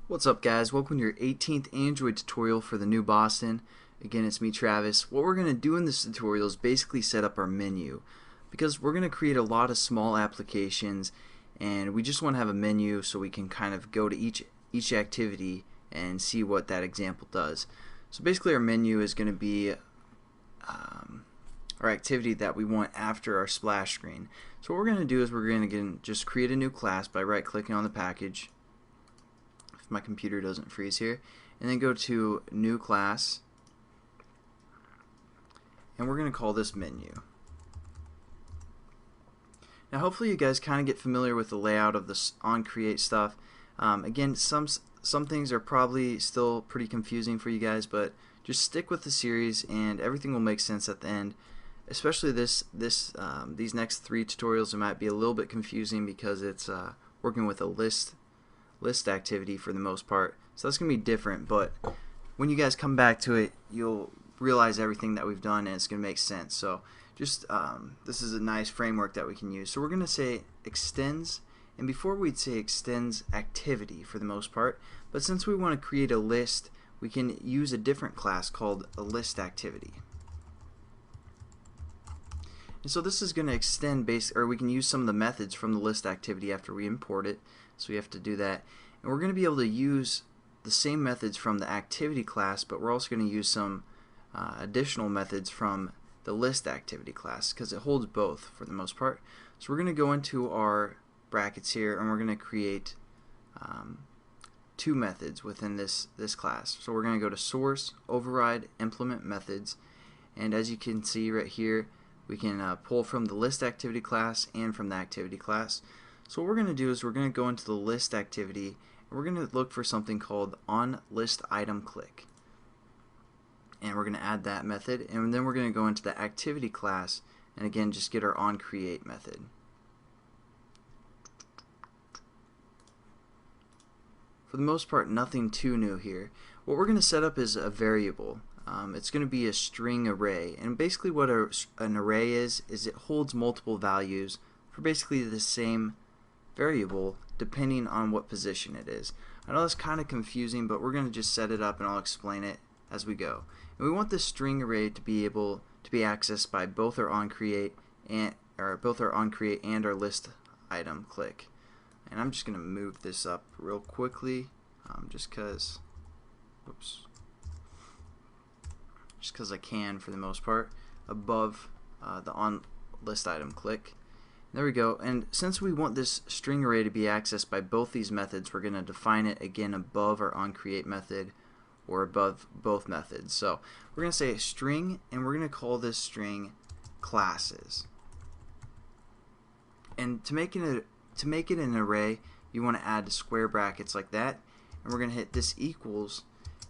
What's up, guys? Welcome to your 18th Android tutorial for the new Boston. Again, it's me, Travis. What we're going to do in this tutorial is basically set up our menu, because we're going to create a lot of small applications and we just want to have a menu so we can kind of go to each activity and see what that example does. So basically our menu is going to be our activity that we want after our splash screen. So what we're going to do is we're going to just create a new class by right clicking on the package, if my computer doesn't freeze here, and then go to new class, and we're going to call this menu. Now hopefully you guys kind of get familiar with the layout of this on create stuff. Again, some things are probably still pretty confusing for you guys, but just stick with the series and everything will make sense at the end. Especially these next three tutorials, it might be a little bit confusing because it's working with a list activity for the most part, so that's gonna be different, but when you guys come back to it you'll realize everything that we've done and it's gonna make sense. So just this is a nice framework that we can use. So we're gonna say extends, and before we'd say extends activity for the most part, but since we want to create a list, we can use a different class called a ListActivity. And so this is going to extend or we can use some of the methods from the ListActivity after we import it. So we have to do that. And we're going to be able to use the same methods from the activity class, but we're also going to use some additional methods from the ListActivity class because it holds both for the most part. So we're going to go into our brackets here and we're going to create two methods within this class. So we're going to go to source, override, implement methods, and as you can see right here, we can pull from the ListActivity class and from the activity class. So what we're going to do is we're going to go into the ListActivity and we're going to look for something called onListItemClick, and we're going to add that method, and then we're going to go into the activity class and again just get our onCreate method. For the most part, nothing too new here. What we're going to set up is a variable. It's going to be a string array, and basically what an array is it holds multiple values for basically the same variable depending on what position it is. I know that's kind of confusing, but we're going to just set it up and I'll explain it as we go. And we want this string array to be able to be accessed by both our onCreate and our list item click. And I'm just going to move this up real quickly just because I can for the most part, above the on list item click. There we go. And since we want this string array to be accessed by both these methods, we're going to define it again above our onCreate method or above both methods. So we're going to say a string, and we're going to call this string classes. And to make it an array, you want to add square brackets like that, and we're going to hit this equals,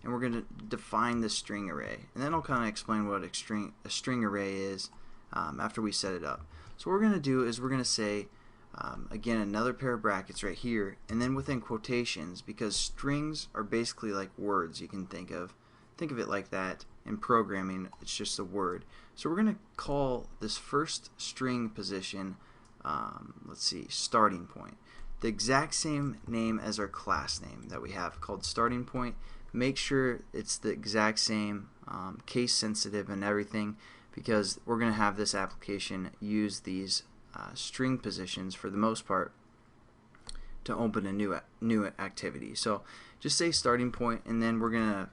and we're going to define the string array, and then I'll kind of explain what a string array is after we set it up. So what we're going to do is we're going to say again another pair of brackets right here, and then within quotations, because strings are basically like words. You can think of it like that. In programming, it's just a word. So we're going to call this first string position let's see, starting point, the exact same name as our class name that we have called starting point. Make sure it's the exact same, case sensitive and everything, because we're going to have this application use these string positions for the most part to open a new activity. So just say starting point, and then we're going to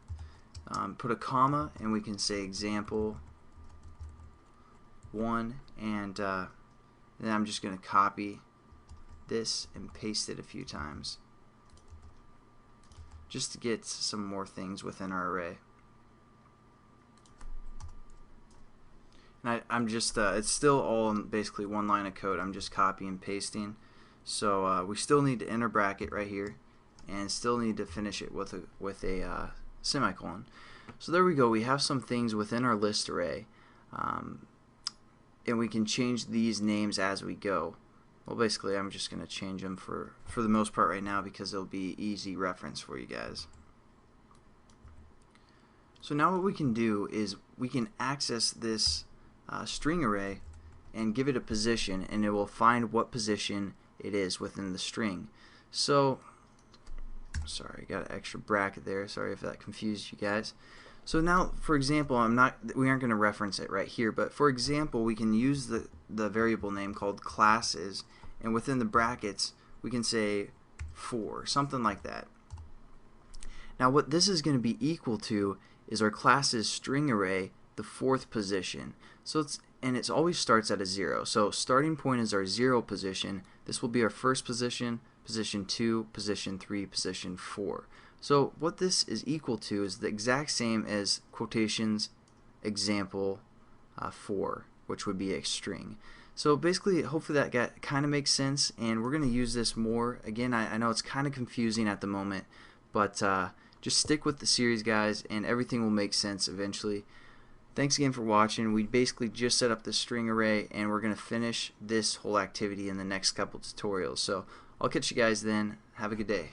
put a comma, and we can say example 1, and then I'm just going to copy this and paste it a few times just to get some more things within our array. And I'm just it's still all in basically one line of code. I'm just copying and pasting. So we still need to enter bracket right here, and still need to finish it with a semicolon. So there we go. We have some things within our list array, and we can change these names as we go. Well, basically I'm just going to change them for the most part right now because it'll be easy reference for you guys. So now what we can do is we can access this string array and give it a position, and it will find what position it is within the string. So Sorry, got an extra bracket there. Sorry if that confused you guys. So now, for example, we aren't going to reference it right here, but for example, we can use the variable name called classes, and within the brackets, we can say 4, something like that. Now, what this is going to be equal to is our class's string array, the 4th position. So it always starts at a 0. So starting point is our 0 position. This will be our first position, position 2, position 3, position 4. So what this is equal to is the exact same as quotations example 4, which would be a string. So basically, hopefully that kind of makes sense, and we're going to use this more. Again, I know it's kind of confusing at the moment, but just stick with the series, guys, and everything will make sense eventually. Thanks again for watching. We basically just set up the string array, and we're going to finish this whole activity in the next couple tutorials. So I'll catch you guys then. Have a good day.